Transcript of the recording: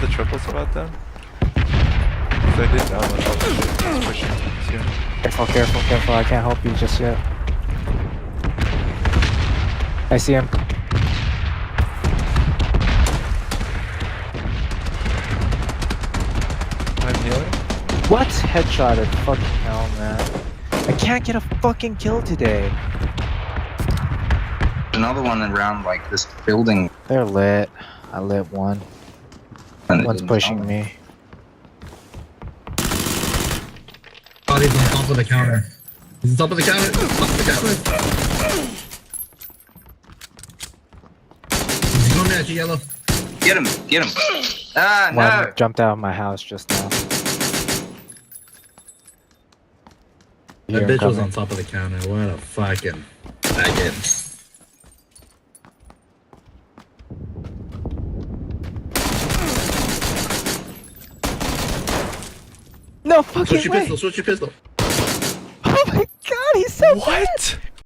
the triples about them? So I did down with all the shit. He's pushing. See him? Careful, careful, careful. I can't help you just yet. I see him. I'm healing. What? Headshotted. Fucking hell, man. I can't get a fucking kill today. Another one around like this building. They're lit. I lit one. And it One's didn't pushing come. me. Oh, he's on top of the counter. He's on top of the counter. Top of the counter. He's coming at you, Yellow. Get him! Get him! Ah, One no! jumped out of my house just now. That Here, bitch was coming. on top of the counter. What a fucking faggot. No fucking Switch your way! pistol, switch your pistol. Oh my god, he's so bad! What?